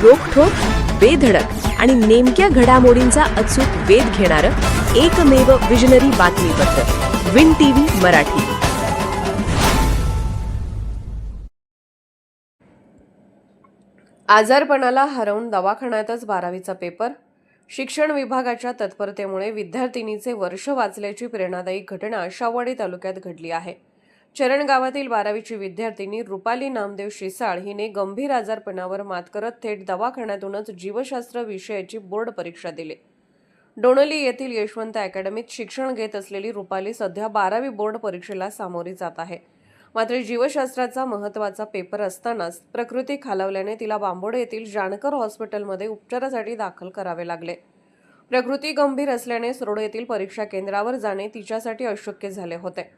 रोखठोक, बेधडक आणि नेमक्या घडामोडींचा अचूक वेध घेणारं एकमेव विजनरी बातमीपत्र विन टीव्ही मराठी। आजारपणाला हरवून दवाखान्यातच 12वीचा पेपर। शिक्षण विभागाच्या तत्परतेमुळे विद्यार्थिनीचे वर्ष वाचल्याची प्रेरणादायी घटना शाहूवाडी तालुक्यात घडली आहे। चरण गावातील 12वीची विद्यार्थिनी रुपाली नामदेव शिसाळ हिने गंभीर आजारपणावर मात करत थेट दवाखान्यातूनच जीवशास्त्र विषयाची बोर्ड परीक्षा दिली। डोणली येथील यशवंत अकॅडमीत शिक्षण घेत असलेली रुपाली सध्या 12वी बोर्ड परीक्षेला सामोरी जात आहे। मात्र जीवशास्त्राचा महत्त्वाचा पेपर असतानाच प्रकृती खालावल्याने तिला बांबोडे येथील जानकर हॉस्पिटलमध्ये उपचारासाठी दाखल करावे लागले। प्रकृती गंभीर असल्याने सरोड येथील परीक्षा केंद्रावर जाणे तिच्यासाठी अशक्य झाले होते।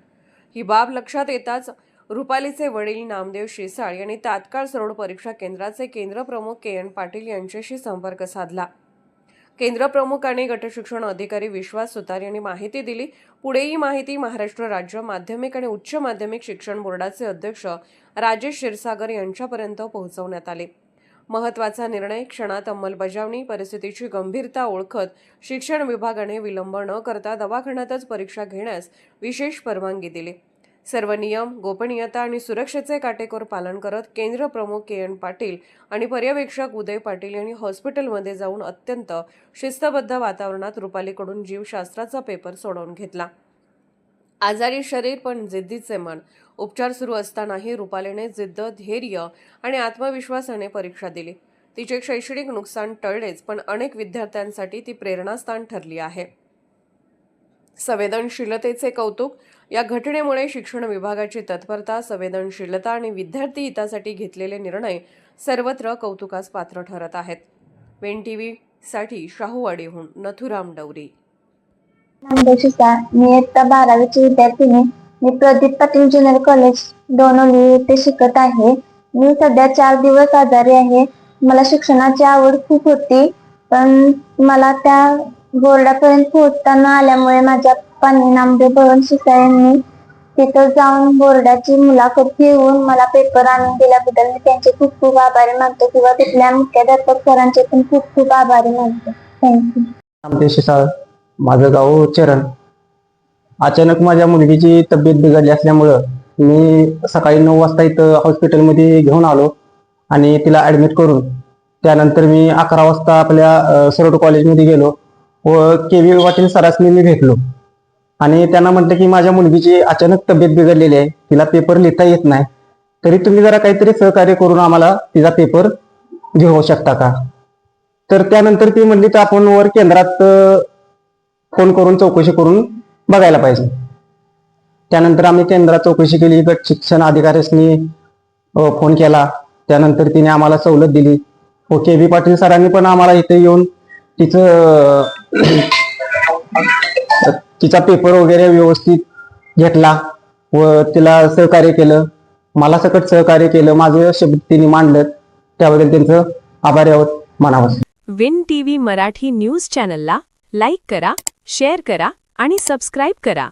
ही बाब लक्षात येताच रुपालीचे वडील नामदेव शिसाळ यांनी तात्काळ सरोड परीक्षा केंद्राचे केंद्रप्रमुख के.एन. पाटील यांच्याशी संपर्क साधला। केंद्रप्रमुखांनी गटशिक्षण अधिकारी विश्वास सुतार यांनी माहिती दिली। पुढे ही माहिती महाराष्ट्र राज्य माध्यमिक आणि उच्च माध्यमिक शिक्षण बोर्डाचे अध्यक्ष राजेश क्षीरसागर यांच्यापर्यंत पोहोचवण्यात आली। महत्त्वाचा निर्णय क्षणात अंमलबजावणी। परिस्थितीची गंभीरता ओळखत शिक्षण विभागाने विलंब न करता दवाखान्यातच परीक्षा घेण्यास विशेष परवानगी दिली। सर्व नियम, गोपनीयता आणि सुरक्षेचे काटेकोर पालन करत केंद्र प्रमुख के.एन. पाटील आणि पर्यवेक्षक उदय पाटील यांनी हॉस्पिटलमध्ये जाऊन अत्यंत शिस्तबद्ध वातावरणात रुपालीकडून जीवशास्त्राचा पेपर सोडवून घेतला। आजारी शरीर पण जिद्दीचे मन। उपचार सुरू असतानाही रुपालीने जिद्द, धैर्य आणि आत्मविश्वासाने परीक्षा दिली। तिचे शैक्षणिक नुकसान टळलेच, पण अनेक विद्यार्थ्यांसाठी ती प्रेरणास्थान ठरली आहे। संवेदनशीलतेचे कौतुक। या घटनेमुळे शिक्षण विभागाची तत्परता, संवेदनशीलता आणि विद्यार्थी हितासाठी घेतलेले निर्णय सर्वत्र कौतुकास पात्र ठरत आहेत। विन टीव्ही साठी शाहूवाडीहून नथुराम डवरी। मी इयत्ता 12वीची विद्यार्थिनी। मी प्रदीप पाटील ज्युनियर कॉलेज डोणली येथे शिकत आहे। मी सध्या 4 दिवस आजारी आहे। मला शिक्षणाची आवड खूप होती, पण मला त्या बोर्डापर्यंत पोहोचता न आल्यामुळे माझ्या पप्पांनी नामदेव भवन शिसाळ यांनी तिथं जाऊन बोर्डाची मुलाखत घेऊन मला पेपर आणून दिल्याबद्दल मी त्यांचे खूप खूप आभारी मानतो, किंवा तिथल्या मुख्याध्यापक सरांचे पण खूप खूप आभारी मानतो। थँक्यू। नामदेव शिसाळ, माझं गाव चरण। अचानक माझ्या मुलगीची तब्येत बिघडली असल्यामुळं मी सकाळी 9 वाजता इथं हॉस्पिटलमध्ये घेऊन आलो आणि तिला ॲडमिट करून त्यानंतर मी 11 वाजता आपल्या सरोड कॉलेजमध्ये गेलो व के.व्ही. पाटील सरांनी मी भेटलो आणि त्यांना म्हटलं की माझ्या मुलगीची अचानक तब्येत बिघडलेली आहे, तिला पेपर लिहिता येत नाही, तरी तुम्ही जरा काहीतरी सहकार्य करून आम्हाला तिचा पेपर घेऊ शकता का? तर त्यानंतर ती म्हणली तर आपण वर केंद्रात फोन करून चौकशी करून बघायला पाहिजे। त्यानंतर आम्ही केंद्रात चौकशी केली। गट शिक्षण अधिकाऱ्यांनी फोन केला, त्यानंतर तिने आम्हाला सवलत दिली व के.व्ही. पाटील सरांनी पण आम्हाला इथे येऊन तिचा पेपर वगैरे व्यवस्थित घेतला व तिला सहकार्य केलं, मला सकट सहकार्य केलं, माझं शब्द तिने मांडलं, त्याबद्दल त्यांचं आभारी आहोत मानावं। विन टीव्ही मराठी न्यूज चॅनलला लाईक करा, शेअर करा आणि सबस्क्राईब करा।